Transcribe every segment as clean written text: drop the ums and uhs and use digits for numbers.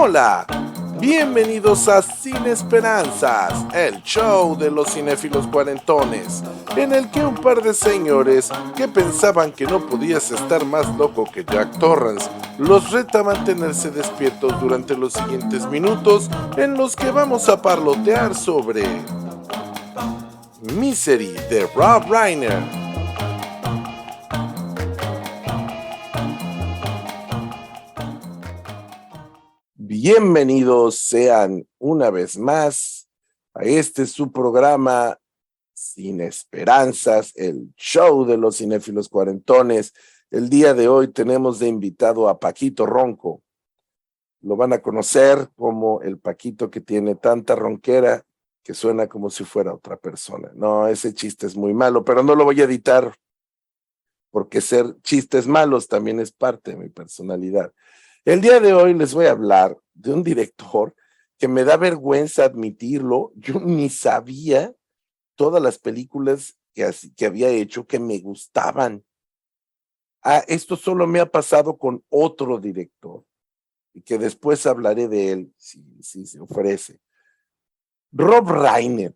Hola, bienvenidos a Sin Esperanzas, el show de los cinéfilos cuarentones, en el que un par de señores que pensaban que no podías estar más loco que Jack Torrance los reta a mantenerse despiertos durante los siguientes minutos en los que vamos a parlotear sobre Misery de Rob Reiner. Bienvenidos sean una vez más a este su programa Sin Esperanzas, el show de los cinéfilos cuarentones. El día de hoy tenemos de invitado a Paquito Ronco. Lo van a conocer como el Paquito que tiene tanta ronquera que suena como si fuera otra persona. No, ese chiste es muy malo, pero no lo voy a editar porque ser chistes malos también es parte de mi personalidad. El día de hoy les voy a hablar de un director que me da vergüenza admitirlo. Yo ni sabía todas las películas que había hecho que me gustaban. Esto solo me ha pasado con otro director y que después hablaré de él si se ofrece. Rob Reiner.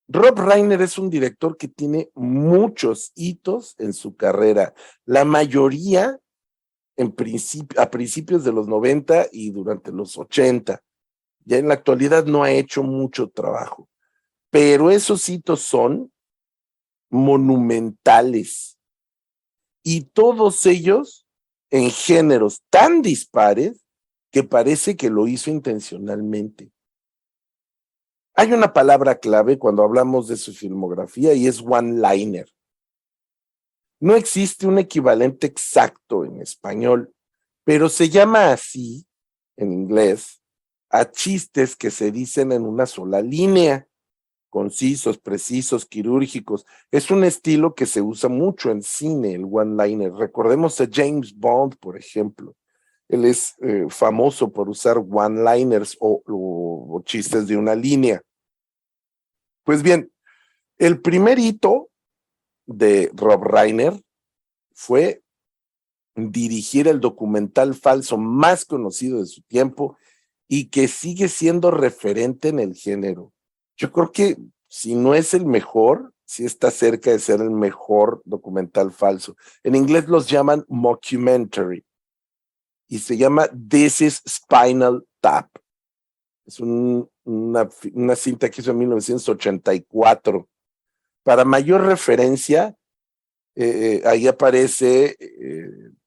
Rob Reiner es un director que tiene muchos hitos en su carrera. La mayoría a principios de los 90 y durante los 80. Ya en la actualidad no ha hecho mucho trabajo, pero esos hitos son monumentales y todos ellos en géneros tan dispares que parece que lo hizo intencionalmente. Hay una palabra clave cuando hablamos de su filmografía y es one-liner. No existe un equivalente exacto en español, pero se llama así, en inglés, a chistes que se dicen en una sola línea, concisos, precisos, quirúrgicos. Es un estilo que se usa mucho en cine, el one-liner. Recordemos a James Bond, por ejemplo. Él es famoso por usar one-liners o chistes de una línea. Pues bien, el primer hito de Rob Reiner fue dirigir el documental falso más conocido de su tiempo y que sigue siendo referente en el género. Yo creo que si no es el mejor, sí está cerca de ser el mejor documental falso. En inglés los llaman mockumentary y se llama This is Spinal Tap. Es una cinta que hizo en 1984. Para mayor referencia, ahí aparece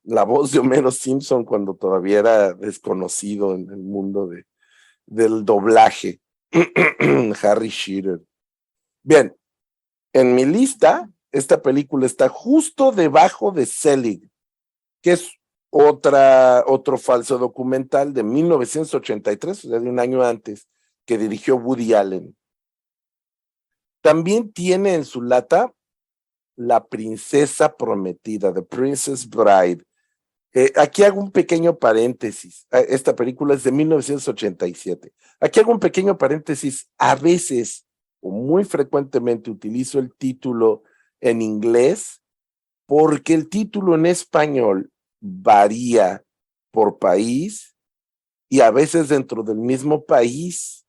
la voz de Homero Simpson cuando todavía era desconocido en el mundo del doblaje. Harry Shearer. Bien, en mi lista, esta película está justo debajo de Selig, que es otro falso documental de 1983, o sea, de un año antes, que dirigió Woody Allen. También tiene en su lata La Princesa Prometida, The Princess Bride. Aquí hago un pequeño paréntesis. Esta película es de 1987. Aquí hago un pequeño paréntesis. A veces, o muy frecuentemente, utilizo el título en inglés porque el título en español varía por país y a veces dentro del mismo país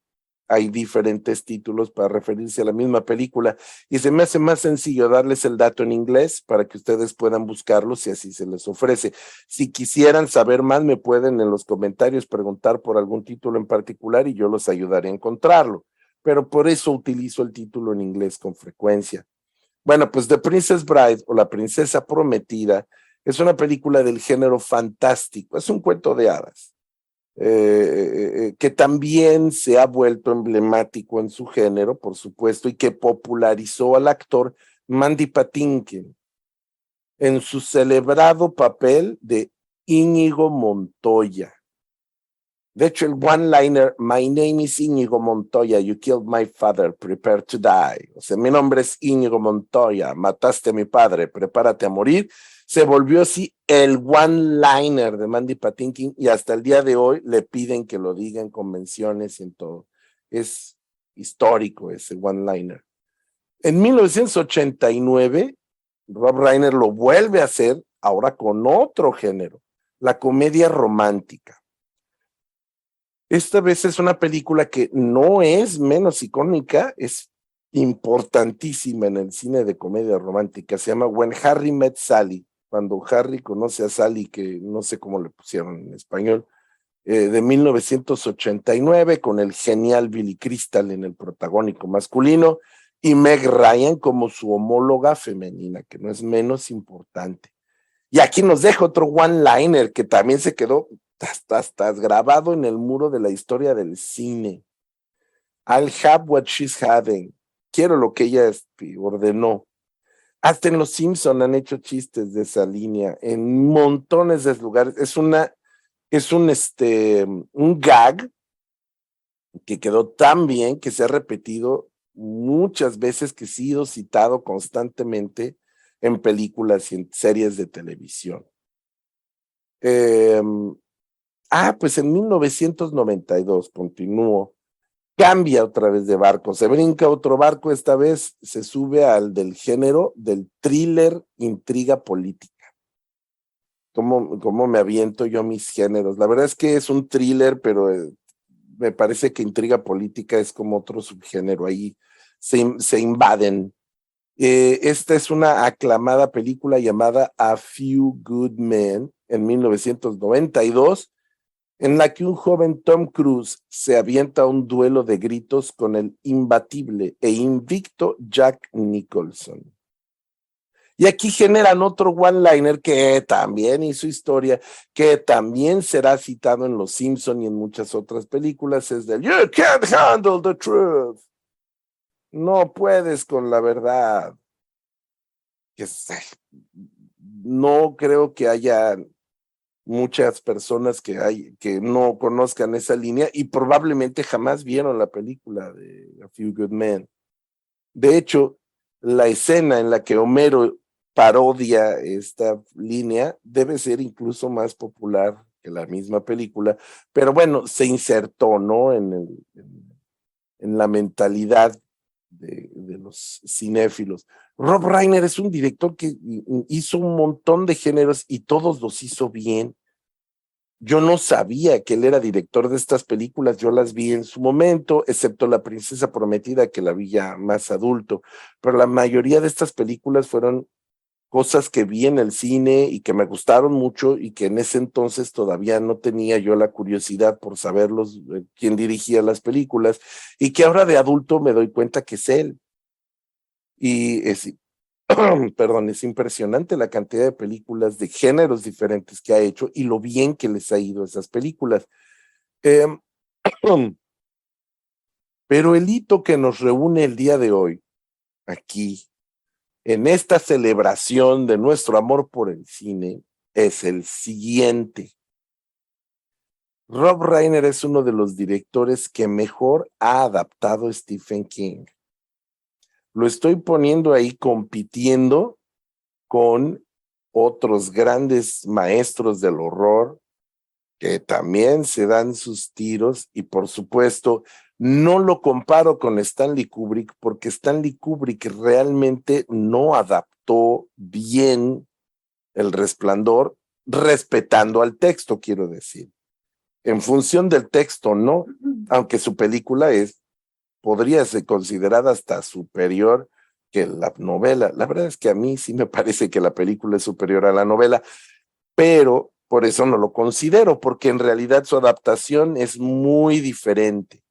hay diferentes títulos para referirse a la misma película y se me hace más sencillo darles el dato en inglés para que ustedes puedan buscarlo si así se les ofrece. Si quisieran saber más, me pueden en los comentarios preguntar por algún título en particular y yo los ayudaré a encontrarlo, pero por eso utilizo el título en inglés con frecuencia. Bueno, pues The Princess Bride o La Princesa Prometida es una película del género fantástico, es un cuento de hadas. Que también se ha vuelto emblemático en su género, por supuesto, y que popularizó al actor Mandy Patinkin en su celebrado papel de Íñigo Montoya. De hecho, el one-liner, My name is Íñigo Montoya, you killed my father, prepare to die. O sea, mi nombre es Íñigo Montoya, mataste a mi padre, prepárate a morir. Se volvió así el one-liner de Mandy Patinkin y hasta el día de hoy le piden que lo diga en convenciones y en todo. Es histórico ese one-liner. En 1989, Rob Reiner lo vuelve a hacer, ahora con otro género, la comedia romántica. Esta vez es una película que no es menos icónica, es importantísima en el cine de comedia romántica. Se llama When Harry Met Sally, cuando Harry conoce a Sally, que no sé cómo le pusieron en español, de 1989, con el genial Billy Crystal en el protagónico masculino y Meg Ryan como su homóloga femenina, que no es menos importante. Y aquí nos deja otro one-liner que también se quedó hasta grabado en el muro de la historia del cine. I'll have what she's having. Quiero lo que ella ordenó. Hasta en Los Simpson han hecho chistes de esa línea en montones de lugares. Es un gag que quedó tan bien que se ha repetido muchas veces, que ha sido citado constantemente en películas y en series de televisión. Pues en 1992, continúo, cambia otra vez de barco, se brinca otro barco, esta vez se sube al del género del thriller, intriga política. ¿Cómo me aviento yo mis géneros? La verdad es que es un thriller, pero me parece que intriga política es como otro subgénero, ahí se invaden. Esta es una aclamada película llamada A Few Good Men en 1992, en la que un joven Tom Cruise se avienta un duelo de gritos con el imbatible e invicto Jack Nicholson. Y aquí generan otro one-liner que también hizo historia, que también será citado en Los Simpson y en muchas otras películas, es del "You can't handle the truth". No puedes con la verdad. No creo que haya muchas personas que no conozcan esa línea y probablemente jamás vieron la película de A Few Good Men. De hecho, la escena en la que Homero parodia esta línea debe ser incluso más popular que la misma película, pero bueno, se insertó, ¿no? En la mentalidad de los cinéfilos. Rob Reiner es un director que hizo un montón de géneros y todos los hizo bien. Yo no sabía que él era director de estas películas, yo las vi en su momento, excepto La Princesa Prometida, que la vi ya más adulto, pero la mayoría de estas películas fueron cosas que vi en el cine y que me gustaron mucho y que en ese entonces todavía no tenía yo la curiosidad por saberlos, quién dirigía las películas, y que ahora de adulto me doy cuenta que es él. Y perdón, es impresionante la cantidad de películas de géneros diferentes que ha hecho y lo bien que les ha ido esas películas. Em, pero el hito que nos reúne el día de hoy, aquí, en esta celebración de nuestro amor por el cine, es el siguiente. Rob Reiner es uno de los directores que mejor ha adaptado a Stephen King. Lo estoy poniendo ahí compitiendo con otros grandes maestros del horror que también se dan sus tiros y por supuesto no lo comparo con Stanley Kubrick porque Stanley Kubrick realmente no adaptó bien El Resplandor, respetando al texto, quiero decir. En función del texto, no, aunque su película podría ser considerada hasta superior que la novela. La verdad es que a mí sí me parece que la película es superior a la novela, pero por eso no lo considero, porque en realidad su adaptación es muy diferente.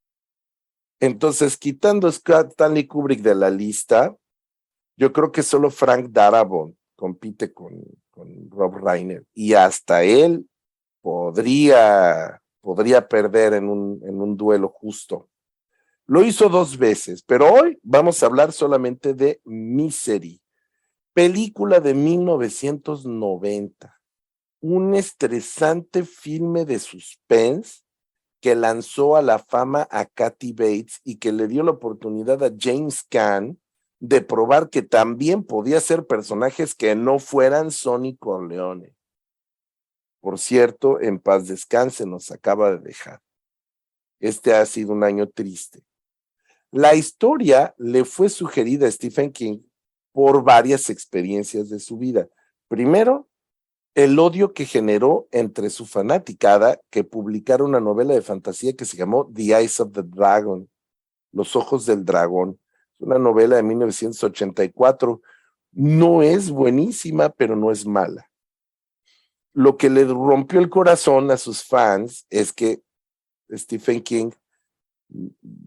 Entonces, quitando a Stanley Kubrick de la lista, yo creo que solo Frank Darabont compite con Rob Reiner y hasta él podría perder en un duelo justo. Lo hizo 2 veces, pero hoy vamos a hablar solamente de Misery, película de 1990, un estresante filme de suspense que lanzó a la fama a Kathy Bates y que le dio la oportunidad a James Caan de probar que también podía ser personajes que no fueran Sonny Corleone. Por cierto, en paz descanse, nos acaba de dejar. Este ha sido un año triste. La historia le fue sugerida a Stephen King por varias experiencias de su vida. Primero, el odio que generó entre su fanaticada que publicara una novela de fantasía que se llamó The Eyes of the Dragon, Los Ojos del Dragón, una novela de 1984. No es buenísima, pero no es mala. Lo que le rompió el corazón a sus fans es que Stephen King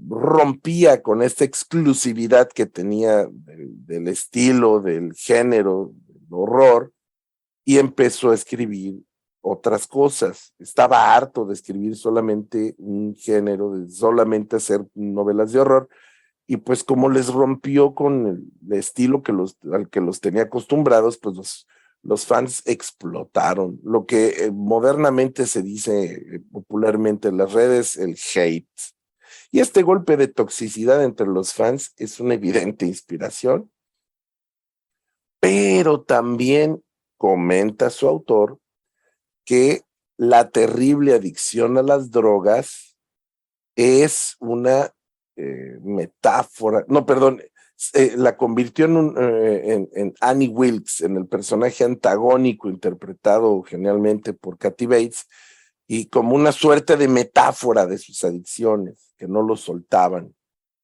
rompía con esta exclusividad que tenía del estilo, del género, del horror, y empezó a escribir otras cosas. Estaba harto de escribir solamente un género, de solamente hacer novelas de horror, y pues como les rompió con el estilo al que los tenía acostumbrados, pues los fans explotaron. Lo que modernamente se dice popularmente en las redes, el hate. Y este golpe de toxicidad entre los fans es una evidente inspiración, pero también comenta su autor que la terrible adicción a las drogas es una metáfora, no, perdón, la convirtió en Annie Wilkes, en el personaje antagónico interpretado genialmente por Kathy Bates, y como una suerte de metáfora de sus adicciones, que no lo soltaban,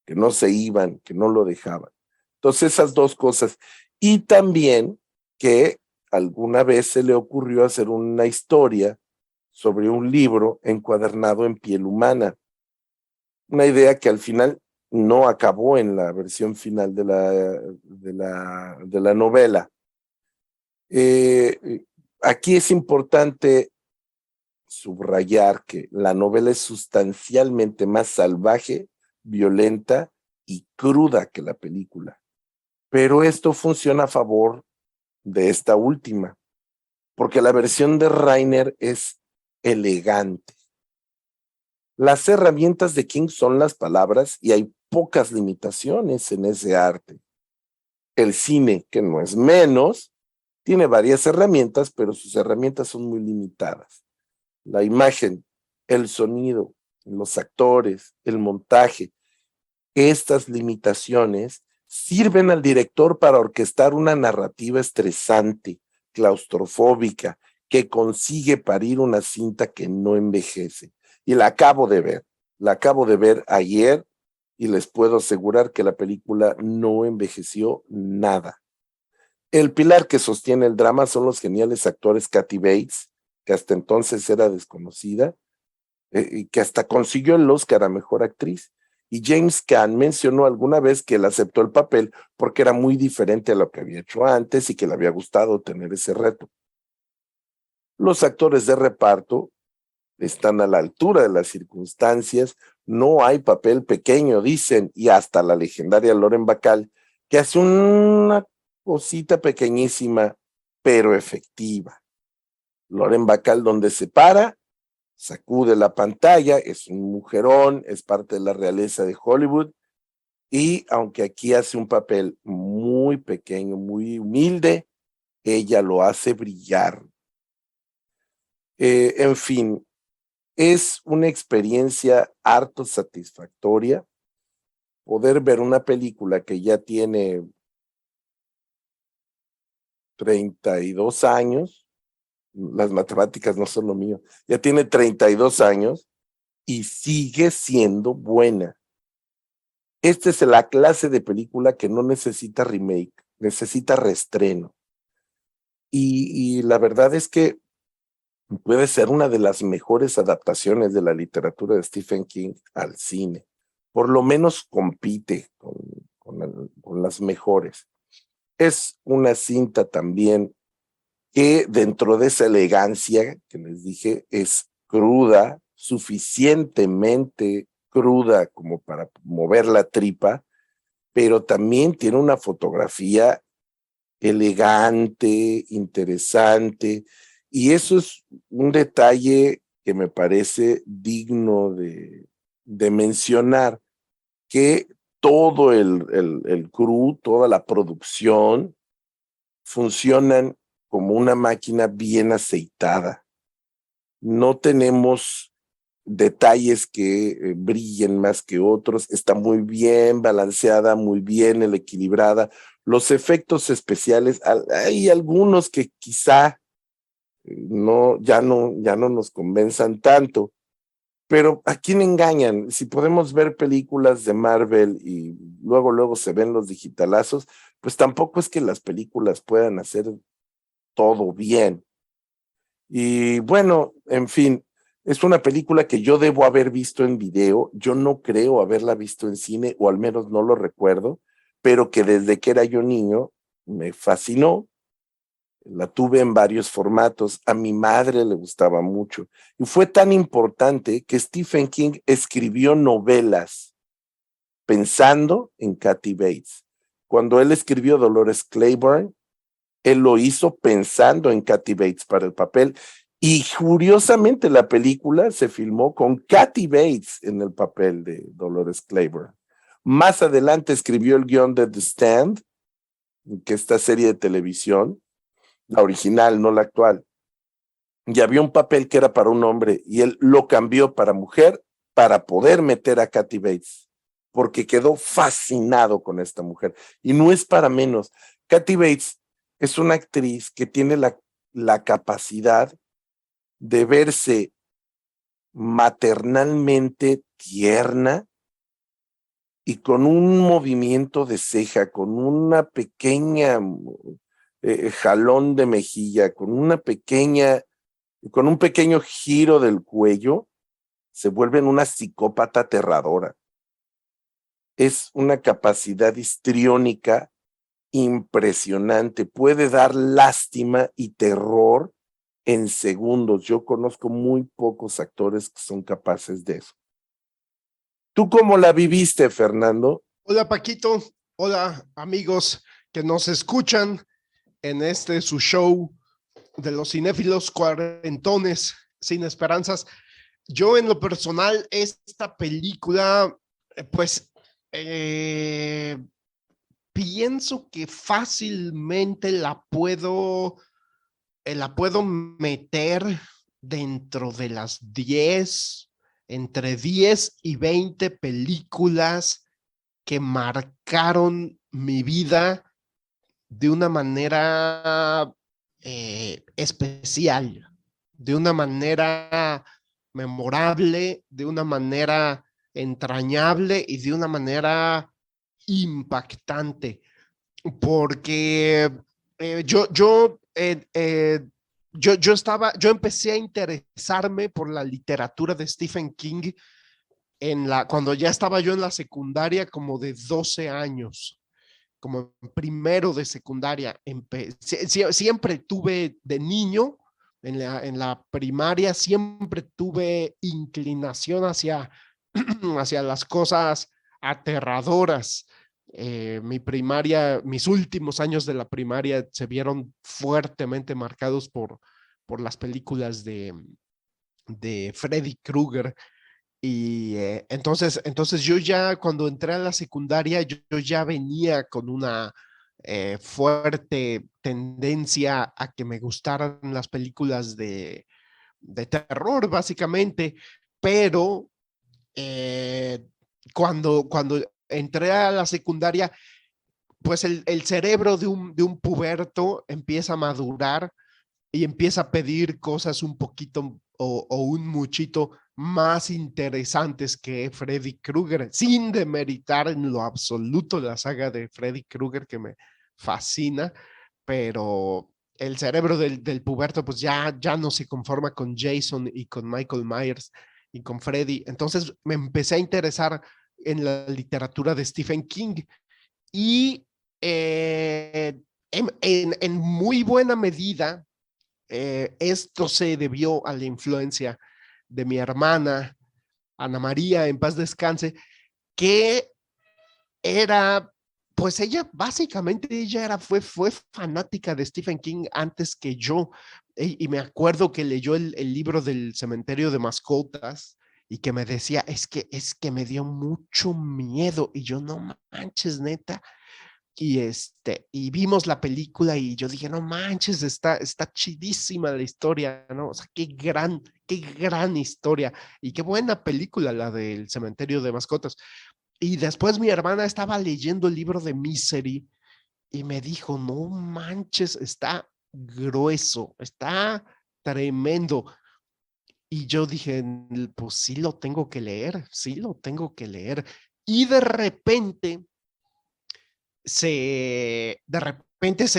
que no se iban, que no lo dejaban. Entonces esas dos cosas. Y también que alguna vez se le ocurrió hacer una historia sobre un libro encuadernado en piel humana. Una idea que al final no acabó en la versión final de la novela. Aquí es importante subrayar que la novela es sustancialmente más salvaje, violenta y cruda que la película. Pero esto funciona a favor de esta última, porque la versión de Reiner es elegante. Las herramientas de King son las palabras y hay pocas limitaciones en ese arte. El cine, que no es menos, tiene varias herramientas, pero sus herramientas son muy limitadas. La imagen, el sonido, los actores, el montaje, estas limitaciones sirven al director para orquestar una narrativa estresante, claustrofóbica, que consigue parir una cinta que no envejece. Y la acabo de ver ayer y les puedo asegurar que la película no envejeció nada. El pilar que sostiene el drama son los geniales actores Kathy Bates, que hasta entonces era desconocida, y que hasta consiguió el Oscar a Mejor Actriz. Y James Caan mencionó alguna vez que él aceptó el papel porque era muy diferente a lo que había hecho antes y que le había gustado tener ese reto. Los actores de reparto están a la altura de las circunstancias, no hay papel pequeño, dicen, y hasta la legendaria Lauren Bacall, que hace una cosita pequeñísima, pero efectiva. Lauren Bacall, donde se para, sacude la pantalla, es un mujerón, es parte de la realeza de Hollywood, y aunque aquí hace un papel muy pequeño, muy humilde, ella lo hace brillar. En fin, es una experiencia harto satisfactoria poder ver una película que ya tiene 32 años, las matemáticas no son lo mío, ya tiene 32 años y sigue siendo buena. Esta es la clase de película que no necesita remake, necesita reestreno. Y la verdad es que puede ser una de las mejores adaptaciones de la literatura de Stephen King al cine. Por lo menos compite con las mejores. Es una cinta también que dentro de esa elegancia que les dije es cruda, suficientemente cruda como para mover la tripa, pero también tiene una fotografía elegante, interesante, y eso es un detalle que me parece digno de mencionar, que todo el crew, toda la producción, funcionan como una máquina bien aceitada. No tenemos detalles que brillen más que otros, está muy bien balanceada, muy bien equilibrada. Los efectos especiales, hay algunos que quizá no, ya no nos convenzan tanto. Pero ¿a quién engañan? Si podemos ver películas de Marvel y luego se ven los digitalazos, pues tampoco es que las películas puedan hacer todo bien. Y bueno, en fin, es una película que yo debo haber visto en video. Yo no creo haberla visto en cine, o al menos no lo recuerdo, pero que desde que era yo niño me fascinó. La tuve en varios formatos. A mi madre le gustaba mucho. Y fue tan importante que Stephen King escribió novelas pensando en Kathy Bates. Cuando él escribió Dolores Claiborne, él lo hizo pensando en Kathy Bates para el papel. Y curiosamente la película se filmó con Kathy Bates en el papel de Dolores Claiborne. Más adelante escribió el guión de The Stand, que es esta serie de televisión, la original, no la actual. Y había un papel que era para un hombre y él lo cambió para mujer para poder meter a Kathy Bates, porque quedó fascinado con esta mujer. Y no es para menos. Kathy Bates es una actriz que tiene la capacidad de verse maternalmente tierna y con un movimiento de ceja, con una pequeña jalón de mejilla, con un pequeño giro del cuello, se vuelve una psicópata aterradora. Es una capacidad histriónica impresionante, puede dar lástima y terror en segundos. Yo conozco muy pocos actores que son capaces de eso. ¿Tú cómo la viviste, Fernando? Hola Paquito, hola amigos que nos escuchan en este su show de los cinéfilos cuarentones sin esperanzas. Yo en lo personal, esta película, pues eh, pienso que fácilmente la puedo meter dentro de las 10, entre 10 y 20 películas que marcaron mi vida de una manera especial, de una manera memorable, de una manera entrañable y de una manera impactante, porque eh, yo, yo, eh, eh, yo empecé a interesarme por la literatura de Stephen King cuando ya estaba yo en la secundaria, como de 12 años, como primero de secundaria. Siempre tuve de niño, en la primaria, siempre tuve inclinación hacia las cosas aterradoras. Mis últimos años de la primaria se vieron fuertemente marcados por las películas de Freddy Krueger. Y entonces yo ya cuando entré a la secundaria, yo ya venía con una fuerte tendencia a que me gustaran las películas de terror, básicamente, pero eh, cuando entré a la secundaria, pues el cerebro de un puberto empieza a madurar y empieza a pedir cosas un poquito o un muchito más interesantes que Freddy Krueger, sin demeritar en lo absoluto la saga de Freddy Krueger que me fascina, pero el cerebro del puberto pues ya no se conforma con Jason y con Michael Myers y con Freddy. Entonces me empecé a interesar en la literatura de Stephen King y en muy buena medida esto se debió a la influencia de mi hermana, Ana María, en paz descanse, que era, pues ella, básicamente, fue fanática de Stephen King antes que yo. Y me acuerdo que leyó el libro del cementerio de mascotas y que me decía, es que me dio mucho miedo. Y yo, no manches, neta, y vimos la película y yo dije, no manches, está chidísima la historia, ¿no? O sea, qué gran historia y qué buena película la del cementerio de mascotas. Y después mi hermana estaba leyendo el libro de Misery y me dijo, no manches, está grueso, está tremendo. Y yo dije, pues sí lo tengo que leer, sí lo tengo que leer. Y de repente se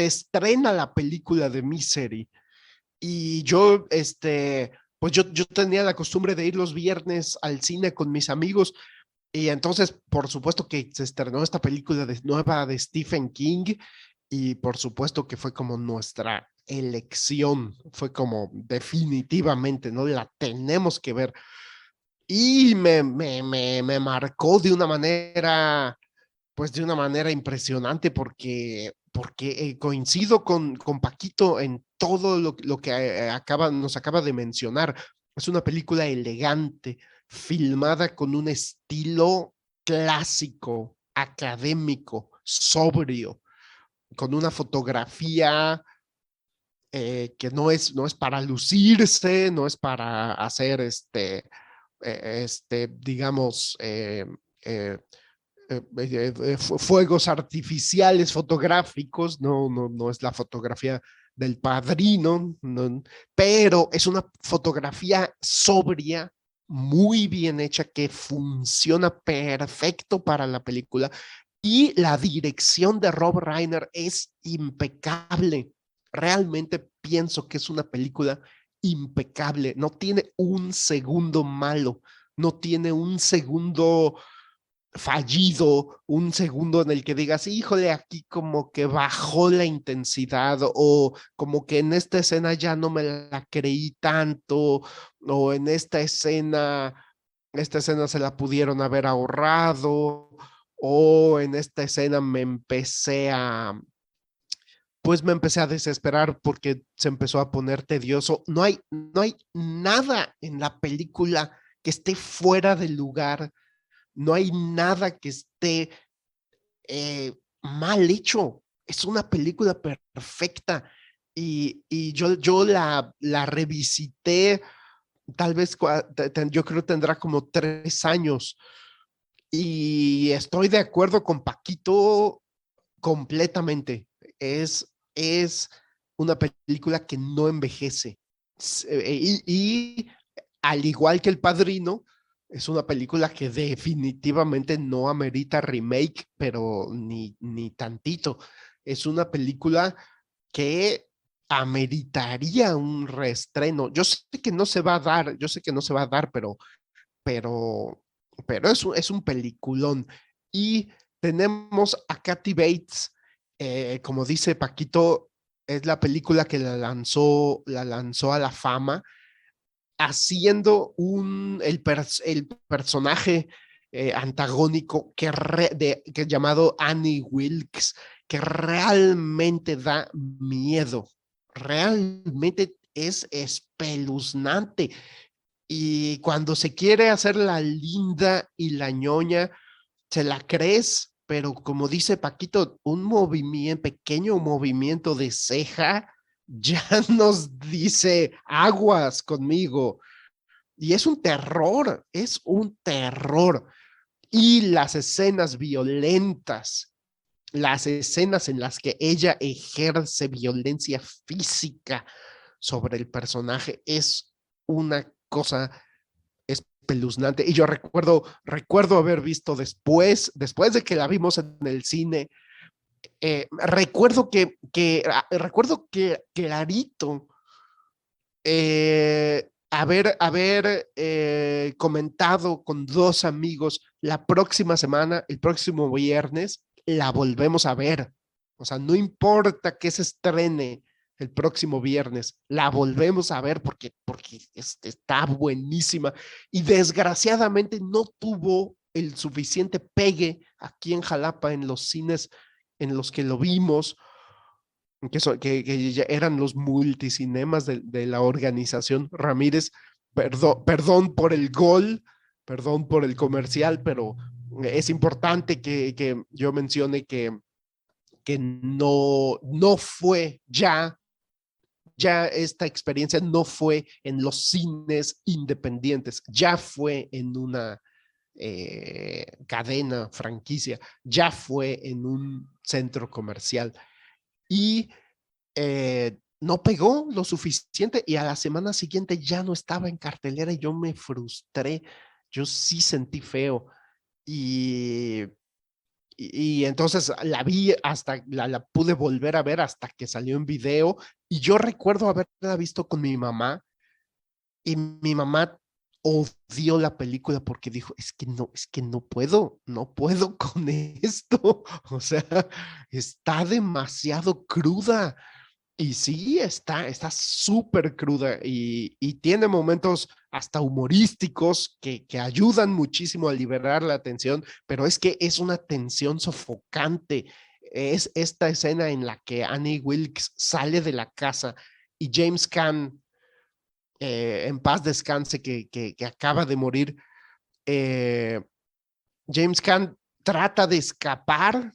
estrena la película de Misery. Y yo, pues yo tenía la costumbre de ir los viernes al cine con mis amigos. Y entonces, por supuesto que se estrenó esta película nueva de Stephen King y por supuesto que fue como nuestra elección, fue como definitivamente, ¿no? La tenemos que ver. Y me marcó de una manera, pues de una manera impresionante porque coincido con Paquito en todo lo que nos acaba de mencionar. Es una película elegante, filmada con un estilo clásico, académico, sobrio, con una fotografía que no es para lucirse, no es para hacer digamos, fuegos artificiales fotográficos, no es la fotografía del padrino, no, pero es una fotografía sobria, muy bien hecha, que funciona perfecto para la película y la dirección de Rob Reiner es impecable. Realmente pienso que es una película impecable, no tiene un segundo malo, no tiene un segundo fallido, un segundo en el que digas, híjole, aquí como que bajó la intensidad o como que en esta escena ya no me la creí tanto o en esta escena se la pudieron haber ahorrado o en esta escena pues me empecé a desesperar porque se empezó a poner tedioso. No hay nada en la película que esté fuera del lugar, no hay nada que esté mal hecho. Es una película perfecta. Y yo la revisité, tal vez yo creo tendrá como 3 años. Y estoy de acuerdo con Paquito completamente. Es una película que no envejece. Y al igual que El Padrino, es una película que definitivamente no amerita remake, pero ni tantito. Es una película que ameritaría un reestreno. Yo sé que no se va a dar, yo sé que no se va a dar, pero, pero es un peliculón. Y tenemos a Kathy Bates, como dice Paquito, es la película que la lanzó a la fama, haciendo el personaje antagónico que llamado Annie Wilkes, que realmente da miedo, realmente es espeluznante. Y cuando se quiere hacer la linda y la ñoña, se la crees, pero como dice Paquito, un movimiento, pequeño movimiento de ceja ya nos dice aguas conmigo. Y es un terror, es un terror. Y las escenas violentas, las escenas en las que ella ejerce violencia física sobre el personaje es una cosa espeluznante. Y yo recuerdo haber visto después de que la vimos en el cine, recuerdo que clarito haber comentado con 2 amigos, la próxima semana, el próximo viernes, la volvemos a ver. O sea, no importa que se estrene el próximo viernes, la volvemos a ver porque está buenísima. Y desgraciadamente no tuvo el suficiente pegue aquí en Jalapa en los cines en los que lo vimos, que ya eran los multicinemas de la organización Ramírez. Perdón por el gol, perdón por el comercial, pero es importante que yo mencione que no fue ya esta experiencia no fue en los cines independientes, ya fue en una cadena, franquicia, ya fue en un centro comercial. Y no pegó lo suficiente y a la semana siguiente ya no estaba en cartelera y yo me frustré. Yo sí sentí feo. Y, y entonces la vi hasta, la pude volver a ver hasta que salió en video. Y yo recuerdo haberla visto con mi mamá y mi mamá odió la película porque dijo, es que no puedo con esto. O sea, está demasiado cruda. Y sí, está súper cruda y tiene momentos hasta humorísticos que ayudan muchísimo a liberar la tensión, pero es que es una tensión sofocante. Es esta escena en la que Annie Wilkes sale de la casa y James Caan, en paz descanse, que acaba de morir, eh, James Caan trata de escapar,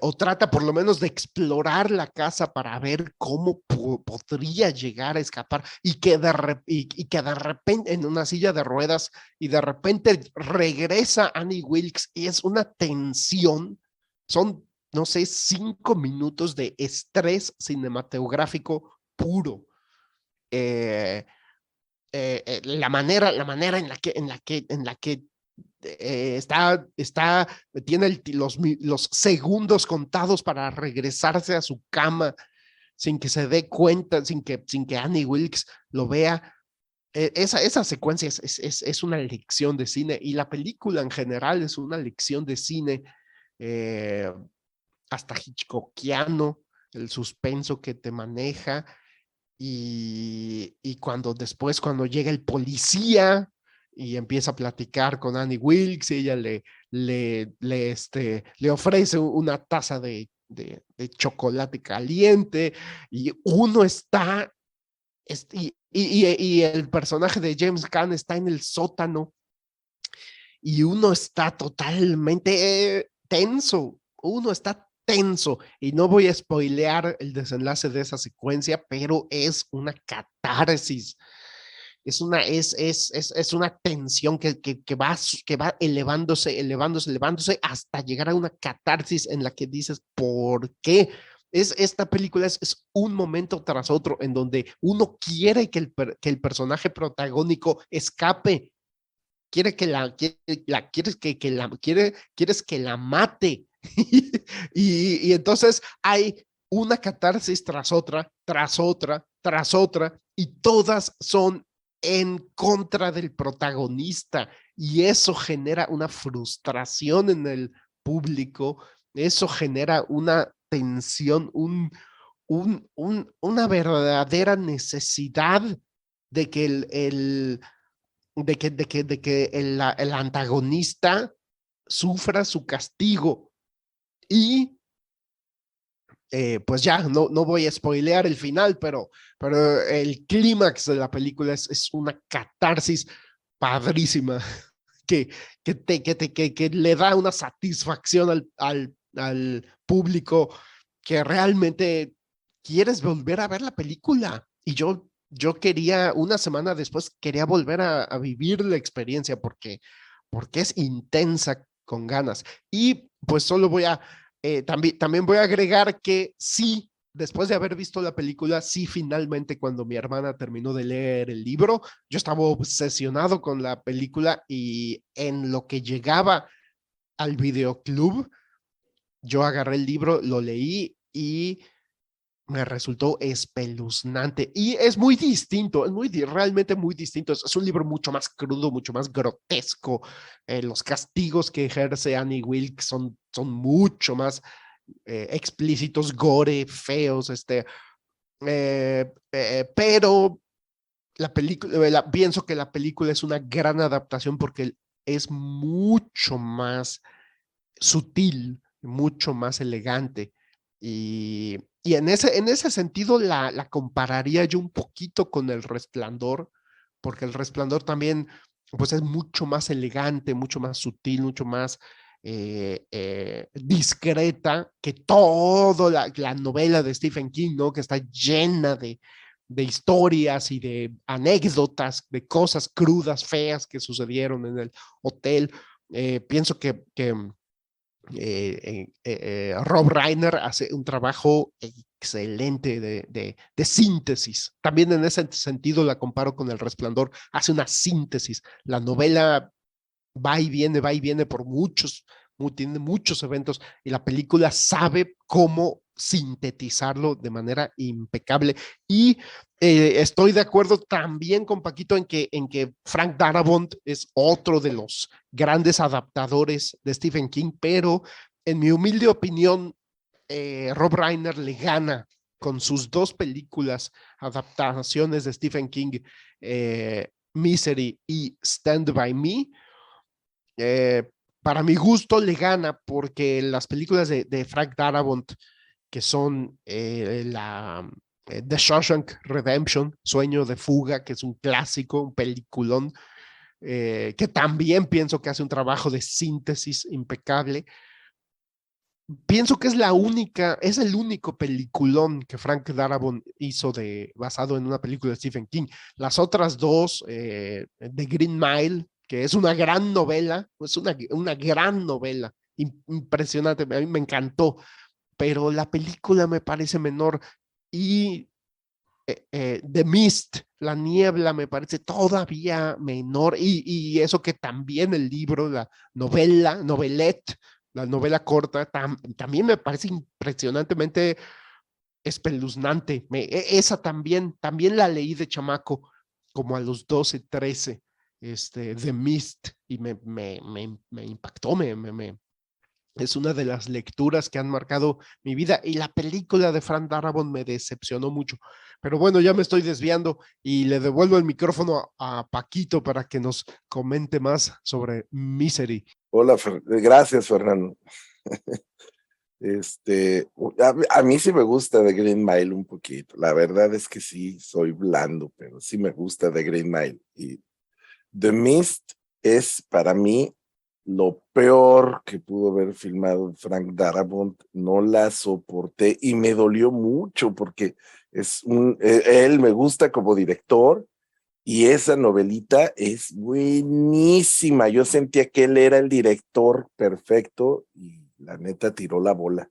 o trata por lo menos de explorar la casa para ver cómo podría llegar a escapar y que de repente en una silla de ruedas y de repente regresa Annie Wilkes y es una tensión, son, no sé, 5 minutos de estrés cinematográfico puro. Eh, la manera en la que tiene los segundos contados para regresarse a su cama sin que se dé cuenta, sin que Annie Wilkes lo vea. Esa secuencia es una lección de cine y la película en general es una lección de cine, eh, hasta Hitchcockiano, el suspenso que te maneja y cuando llega el policía y empieza a platicar con Annie Wilkes, y ella le ofrece una taza de chocolate caliente y uno está, y el personaje de James Caan está en el sótano y uno está totalmente uno está tenso y no voy a spoilear el desenlace de esa secuencia, pero es una catarsis, es una tensión que va elevándose, elevándose, elevándose hasta llegar a una catarsis en la que dices, ¿por qué? Esta película es un momento tras otro en donde uno quiere que el personaje protagónico escape, quieres que la mate. Y entonces hay una catarsis tras otra, tras otra, tras otra, y todas son en contra del protagonista. Y eso genera una frustración en el público, eso genera una tensión, una verdadera necesidad de que de que el antagonista sufra su castigo. Y pues ya, no voy a spoilear el final, pero el clímax de la película es una catarsis padrísima que, que le da una satisfacción al público que realmente quieres volver a ver la película. Y yo quería, una semana después, quería volver a vivir la experiencia porque es intensa con ganas. Y pues solo también voy a agregar que sí, después de haber visto la película, sí, finalmente cuando mi hermana terminó de leer el libro, yo estaba obsesionado con la película y en lo que llegaba al videoclub, yo agarré el libro, lo leí y me resultó espeluznante y es muy distinto, realmente muy distinto. Es un libro mucho más crudo, mucho más grotesco. Los castigos que ejerce Annie Wilkes son mucho más explícitos, gore, feos, pero la película, pienso que la película es una gran adaptación porque es mucho más sutil, mucho más elegante. Y en ese sentido la compararía yo un poquito con El Resplandor, porque El Resplandor también pues es mucho más elegante, mucho más sutil, mucho más discreta que toda la novela de Stephen King, ¿no? Que está llena de historias y de anécdotas, de cosas crudas, feas que sucedieron en el hotel. Pienso que Rob Reiner hace un trabajo excelente de síntesis. También en ese sentido la comparo con El Resplandor, hace una síntesis. La novela va y viene por tiene muchos eventos y la película sabe cómo sintetizarlo de manera impecable. Y estoy de acuerdo también con Paquito en que Frank Darabont es otro de los grandes adaptadores de Stephen King, pero en mi humilde opinión, Rob Reiner le gana con sus dos películas, adaptaciones de Stephen King, Misery y Stand By Me. eh, para mi gusto le gana porque las películas de Frank Darabont, que son The Shawshank Redemption, Sueño de Fuga, que es un clásico, un peliculón, que también pienso que hace un trabajo de síntesis impecable. Pienso que es el único peliculón que Frank Darabont hizo basado en una película de Stephen King. Las otras dos, The Green Mile, que es una gran novela, es una gran novela, impresionante, a mí me encantó, pero la película me parece menor. Y The Mist, La Niebla, me parece todavía menor. Y eso que también el libro, novelette, la novela corta, también me parece impresionantemente espeluznante. Esa también la leí de chamaco, como a los 12, 13, The Mist, y me impactó, es una de las lecturas que han marcado mi vida, y la película de Frank Darabont me decepcionó mucho. Pero bueno, ya me estoy desviando y le devuelvo el micrófono a Paquito para que nos comente más sobre Misery. Hola, gracias, Fernando. A mí sí me gusta The Green Mile un poquito. La verdad es que sí, soy blando, pero sí me gusta The Green Mile. Y The Mist es para mí lo peor que pudo haber filmado Frank Darabont. No la soporté y me dolió mucho porque él me gusta como director y esa novelita es buenísima. Yo sentía que él era el director perfecto y la neta tiró la bola.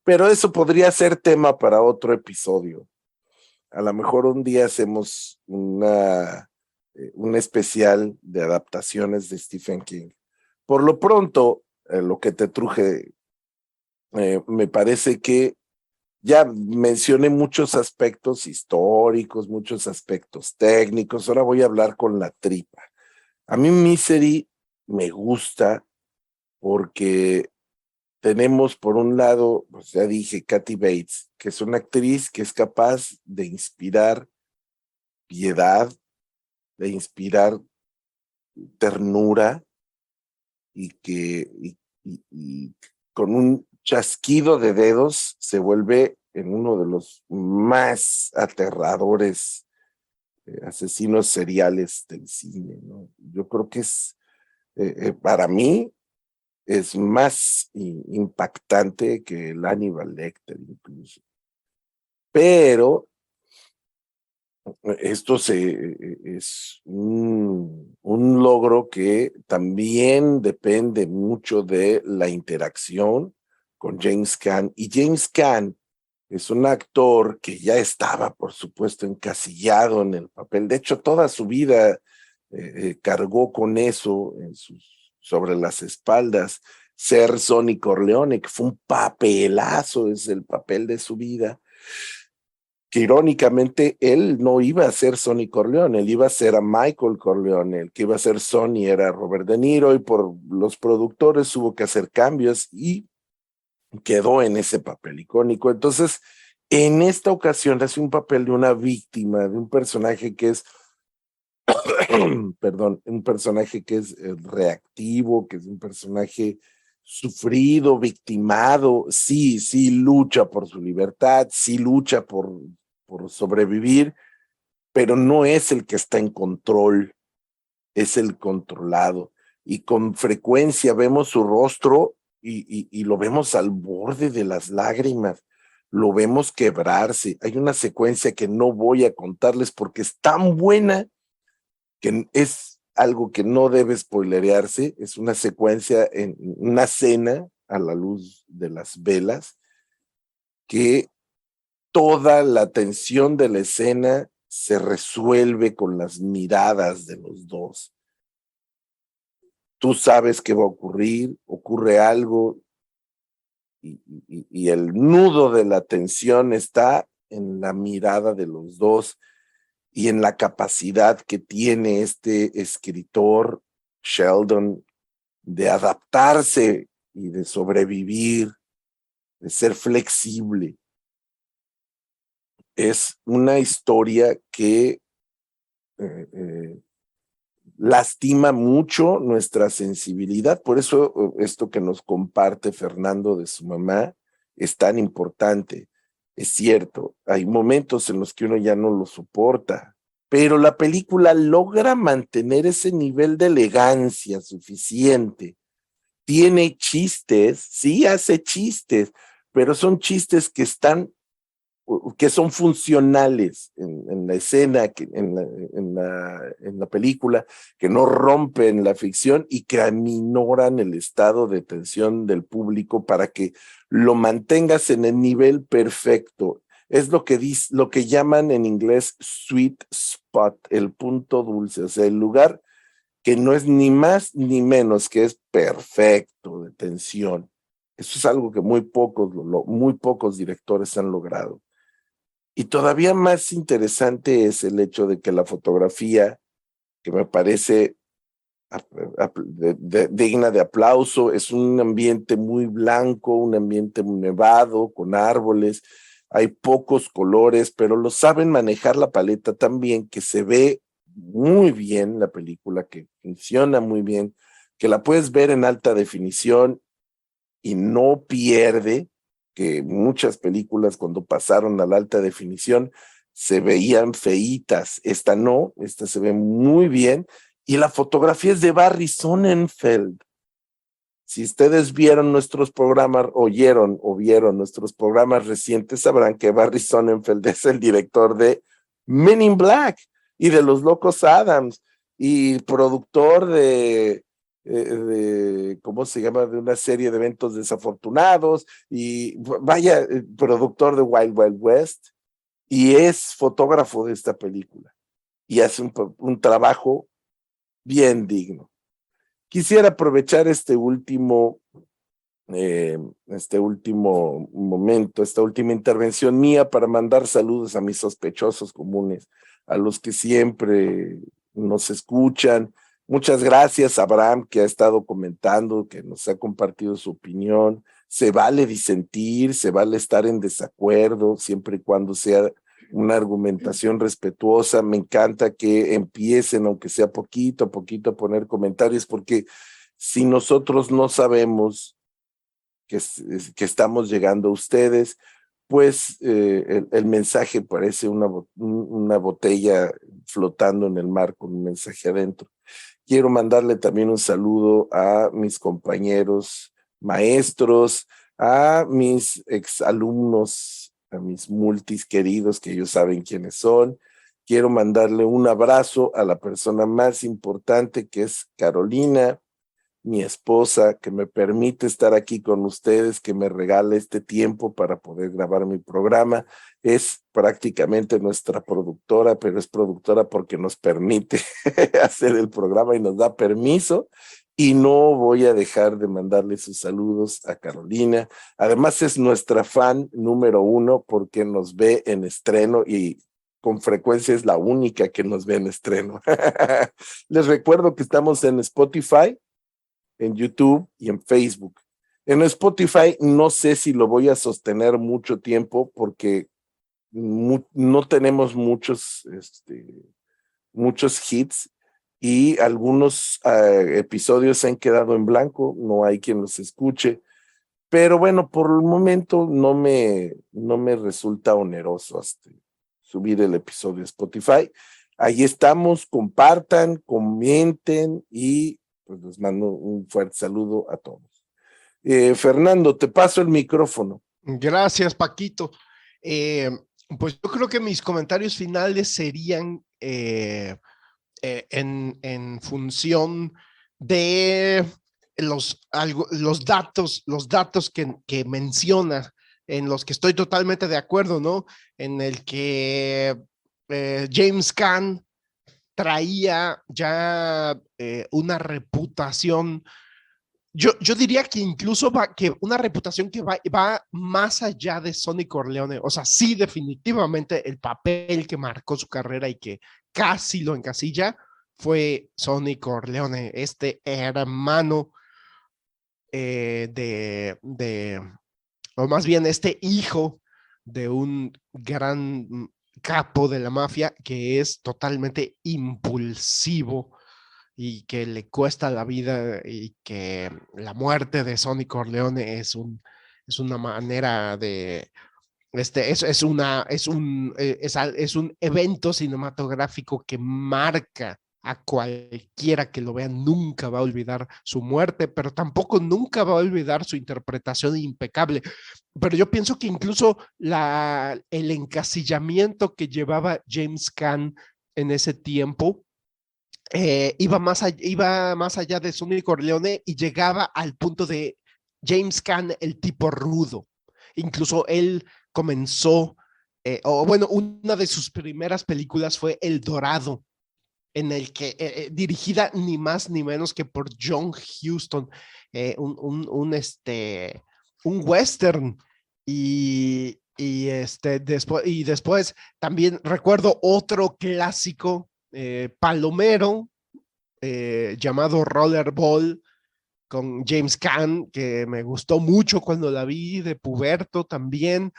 Pero eso podría ser tema para otro episodio. A lo mejor un día hacemos un especial de adaptaciones de Stephen King. Por lo pronto, lo que te truje, me parece que ya mencioné muchos aspectos históricos, muchos aspectos técnicos. Ahora voy a hablar con la tripa. A mí Misery me gusta porque tenemos por un lado, pues ya dije, Kathy Bates, que es una actriz que es capaz de inspirar piedad, de inspirar ternura y con un chasquido de dedos se vuelve en uno de los más aterradores asesinos seriales del cine, ¿no? Yo creo que para mí, es más impactante que el Hannibal Lecter incluso. Pero esto es un logro que también depende mucho de la interacción con James Caan. Y James Caan es un actor que ya estaba, por supuesto, encasillado en el papel. De hecho, toda su vida cargó con eso sobre las espaldas. Ser Sonny Corleone, que fue un papelazo, es el papel de su vida, que irónicamente él no iba a ser Sonny Corleone, él iba a ser a Michael Corleone, el que iba a ser Sonny era Robert De Niro, y por los productores hubo que hacer cambios y quedó en ese papel icónico. Entonces, en esta ocasión hace un papel de una víctima, de un personaje que es, perdón, un personaje que es reactivo, que es un personaje sufrido, victimado, sí lucha por su libertad, sí lucha por sobrevivir, pero no es el que está en control, es el controlado. Y con frecuencia vemos su rostro y lo vemos al borde de las lágrimas, lo vemos quebrarse. Hay una secuencia que no voy a contarles porque es tan buena que es algo que no debe spoilerearse. Es una secuencia en una cena a la luz de las velas que toda la tensión de la escena se resuelve con las miradas de los dos. Tú sabes qué va a ocurrir, ocurre algo y el nudo de la tensión está en la mirada de los dos y en la capacidad que tiene este escritor Sheldon de adaptarse y de sobrevivir, de ser flexible. Es una historia que lastima mucho nuestra sensibilidad. Por eso esto que nos comparte Fernando de su mamá es tan importante. Es cierto, hay momentos en los que uno ya no lo soporta, pero la película logra mantener ese nivel de elegancia suficiente. Tiene chistes, sí hace chistes, pero son chistes que son funcionales en la escena, en la película, que no rompen la ficción y que aminoran el estado de tensión del público para que lo mantengas en el nivel perfecto. Es lo que llaman en inglés sweet spot, el punto dulce, o sea, el lugar que no es ni más ni menos, que es perfecto de tensión. Eso es algo que muy pocos directores han logrado. Y todavía más interesante es el hecho de que la fotografía, que me parece digna de aplauso, es un ambiente muy blanco, un ambiente nevado, con árboles, hay pocos colores, pero lo saben manejar la paleta tan bien que se ve muy bien la película, que funciona muy bien, que la puedes ver en alta definición y no pierde, que muchas películas cuando pasaron a la alta definición se veían feitas, esta no, esta se ve muy bien, y la fotografía es de Barry Sonnenfeld. Si ustedes vieron nuestros programas, oyeron o vieron nuestros programas recientes, sabrán que Barry Sonnenfeld es el director de Men in Black y de Los Locos Adams y productor ¿cómo se llama? De una serie de eventos desafortunados y vaya, productor de Wild Wild West y es fotógrafo de esta película y hace un trabajo bien digno. Quisiera aprovechar este último momento, esta última intervención mía para mandar saludos a mis sospechosos comunes, a los que siempre nos escuchan. Muchas gracias a Abraham, que ha estado comentando, que nos ha compartido su opinión. Se vale disentir, se vale estar en desacuerdo, siempre y cuando sea una argumentación respetuosa. Me encanta que empiecen, aunque sea poquito a poquito, a poner comentarios, porque si nosotros no sabemos que estamos llegando a ustedes, pues el mensaje parece una botella flotando en el mar con un mensaje adentro. Quiero mandarle también un saludo a mis compañeros maestros, a mis exalumnos, a mis multis queridos, que ellos saben quiénes son. Quiero mandarle un abrazo a la persona más importante, que es Carolina, mi esposa, que me permite estar aquí con ustedes, que me regala este tiempo para poder grabar mi programa. Es prácticamente nuestra productora, pero es productora porque nos permite hacer el programa y nos da permiso. Y no voy a dejar de mandarle sus saludos a Carolina. Además es nuestra fan número 1 porque nos ve en estreno y con frecuencia es la única que nos ve en estreno. Les recuerdo que estamos en Spotify, en YouTube y en Facebook. En Spotify no sé si lo voy a sostener mucho tiempo porque no tenemos muchos hits y algunos episodios se han quedado en blanco, no hay quien los escuche, pero bueno, por el momento no me resulta oneroso subir el episodio a Spotify. Ahí estamos, compartan, comenten y pues les mando un fuerte saludo a todos. Fernando, te paso el micrófono. Gracias, Paquito. Pues yo creo que mis comentarios finales serían en función de los datos que menciona en los que estoy totalmente de acuerdo, ¿no? En el que James Caan traía ya una reputación. Yo diría que incluso que una reputación que va más allá de Sonny Corleone. O sea, sí, definitivamente el papel que marcó su carrera y que casi lo encasilla fue Sonny Corleone, este hermano o más bien este hijo de un gran capo de la mafia que es totalmente impulsivo y que le cuesta la vida y que la muerte de Sonny Corleone es una manera de es un evento cinematográfico que marca a cualquiera que lo vea, nunca va a olvidar su muerte, pero tampoco nunca va a olvidar su interpretación impecable. Pero yo pienso que incluso el encasillamiento que llevaba James Caan en ese tiempo iba más allá de Sonny Corleone y llegaba al punto de James Caan, el tipo rudo. Incluso él comenzó, o bueno, una de sus primeras películas fue El Dorado, en el que dirigida ni más ni menos que por John Huston, un western. Y después también recuerdo otro clásico palomero llamado Rollerball con James Caan, que me gustó mucho cuando la vi de puberto también.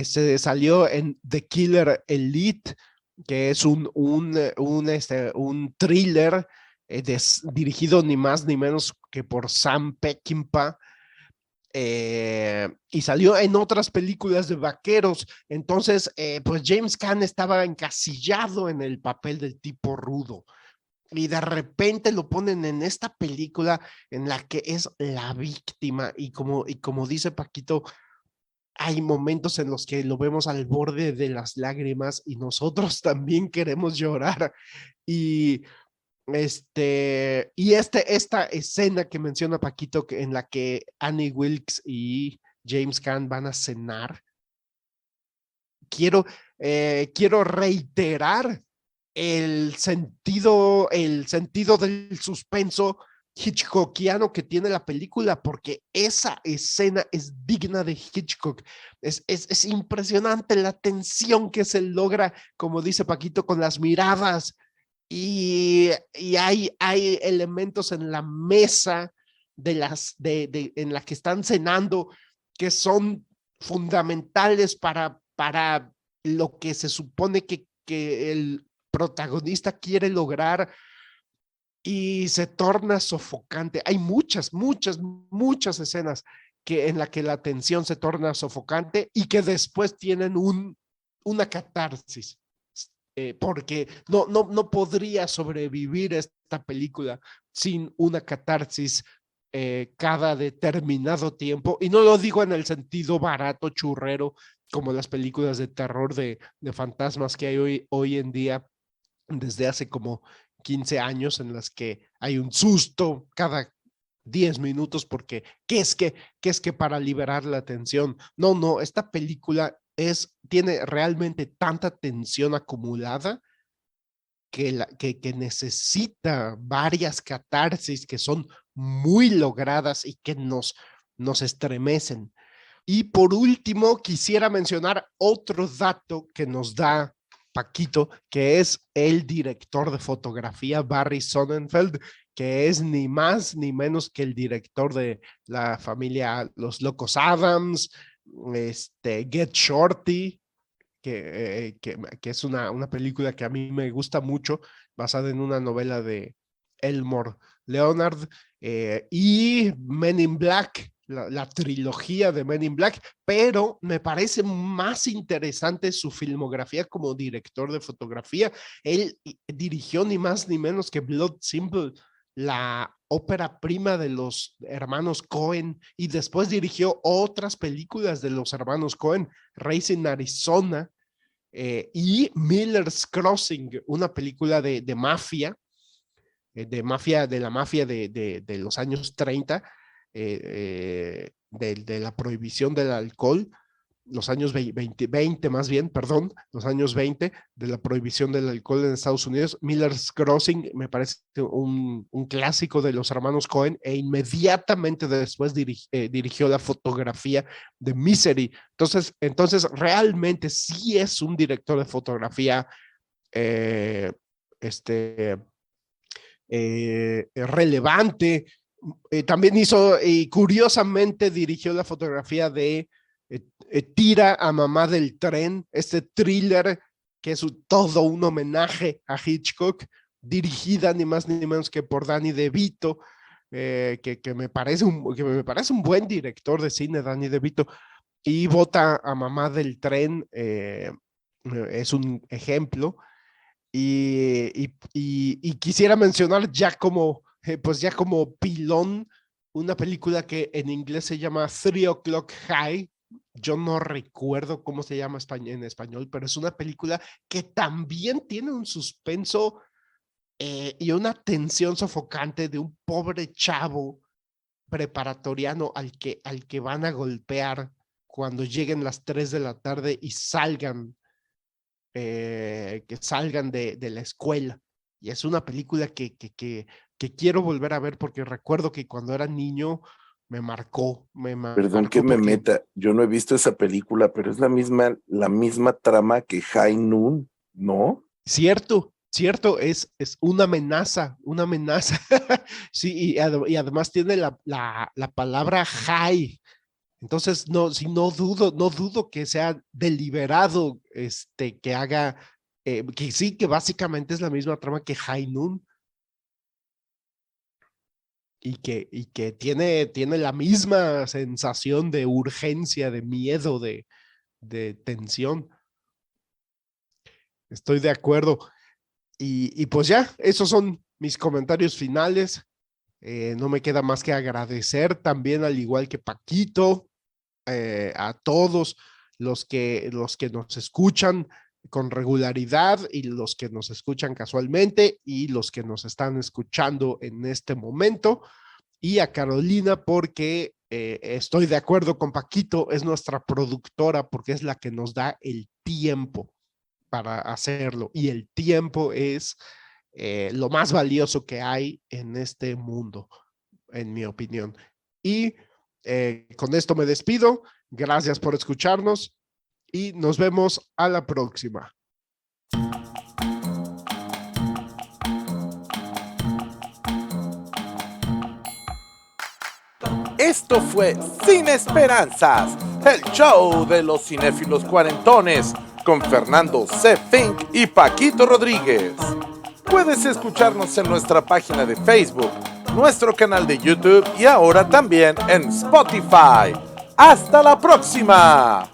Salió en The Killer Elite, que es un thriller dirigido ni más ni menos que por Sam Peckinpah. Y salió en otras películas de vaqueros. Entonces, pues James Caan estaba encasillado en el papel del tipo rudo y de repente lo ponen en esta película en la que es la víctima y como dice Paquito, hay momentos en los que lo vemos al borde de las lágrimas y nosotros también queremos llorar. Y esta escena que menciona Paquito, en la que Annie Wilkes y James Caan van a cenar, quiero reiterar el sentido del suspenso hitchcockiano que tiene la película, porque esa escena es digna de Hitchcock. Es impresionante la tensión que se logra, como dice Paquito, con las miradas. Y hay elementos en la mesa en la que están cenando que son fundamentales para lo que se supone que el protagonista quiere lograr, y se torna sofocante. Hay muchas, muchas, muchas escenas en la que la tensión se torna sofocante y que después tienen una catarsis, porque no podría sobrevivir esta película sin una catarsis cada determinado tiempo. Y no lo digo en el sentido barato, churrero, como las películas de terror de fantasmas que hay hoy en día, desde hace como 15 años, en las que hay un susto cada 10 minutos porque ¿qué es que para liberar la tensión? No, esta película tiene realmente tanta tensión acumulada que necesita varias catarsis que son muy logradas y que nos estremecen. Y por último, quisiera mencionar otro dato que nos da Paquito, que es el director de fotografía, Barry Sonnenfeld, que es ni más ni menos que el director de la familia Los Locos Adams, Get Shorty, que es una película que a mí me gusta mucho, basada en una novela de Elmore Leonard, y Men in Black, la trilogía de Men in Black, pero me parece más interesante su filmografía como director de fotografía. Él dirigió ni más ni menos que Blood Simple, la ópera prima de los hermanos Cohen, y después dirigió otras películas de los hermanos Cohen, Racing Arizona, y Miller's Crossing, una película de mafia, de la mafia de los años 30, de la prohibición del alcohol. los años 20 más bien, perdón, los años 20 de la prohibición del alcohol en Estados Unidos. Miller's Crossing me parece un clásico de los hermanos Coen, e inmediatamente después dirigió la fotografía de Misery. Entonces realmente sí es un director de fotografía relevante. También hizo, y curiosamente dirigió la fotografía de Tira a mamá del tren, este thriller que es todo un homenaje a Hitchcock, dirigida ni más ni menos que por Danny DeVito, que me parece un buen director de cine, Danny DeVito. Y Bota a mamá del tren es un ejemplo. Y quisiera mencionar pues ya como pilón, una película que en inglés se llama 3 O'Clock High. Yo no recuerdo cómo se llama en español, pero es una película que también tiene un suspenso y una tensión sofocante de un pobre chavo preparatoriano al que van a golpear cuando lleguen las 3 de la tarde y que salgan de la escuela. Y es una película que quiero volver a ver porque recuerdo que cuando era niño me marcó. Perdón que me porque... meta, yo no he visto esa película, pero es la misma trama que High Noon, ¿no? Cierto, es una amenaza. Sí, y además tiene la palabra high. Entonces, no dudo que sea deliberado, que haga, que sí, que básicamente es la misma trama que High Noon, y que tiene la misma sensación de urgencia, de miedo, de tensión. Estoy de acuerdo. Y pues ya, esos son mis comentarios finales. No me queda más que agradecer también, al igual que Paquito, a todos los que nos escuchan con regularidad, y los que nos escuchan casualmente, y los que nos están escuchando en este momento, y a Carolina porque estoy de acuerdo con Paquito, es nuestra productora porque es la que nos da el tiempo para hacerlo, y el tiempo es lo más valioso que hay en este mundo, en mi opinión. Y con esto me despido. Gracias por escucharnos y nos vemos a la próxima. Esto fue Sin Esperanzas, el show de los cinéfilos cuarentones, con Fernando C. Fink y Paquito Rodríguez. Puedes escucharnos en nuestra página de Facebook, nuestro canal de YouTube y ahora también en Spotify. ¡Hasta la próxima!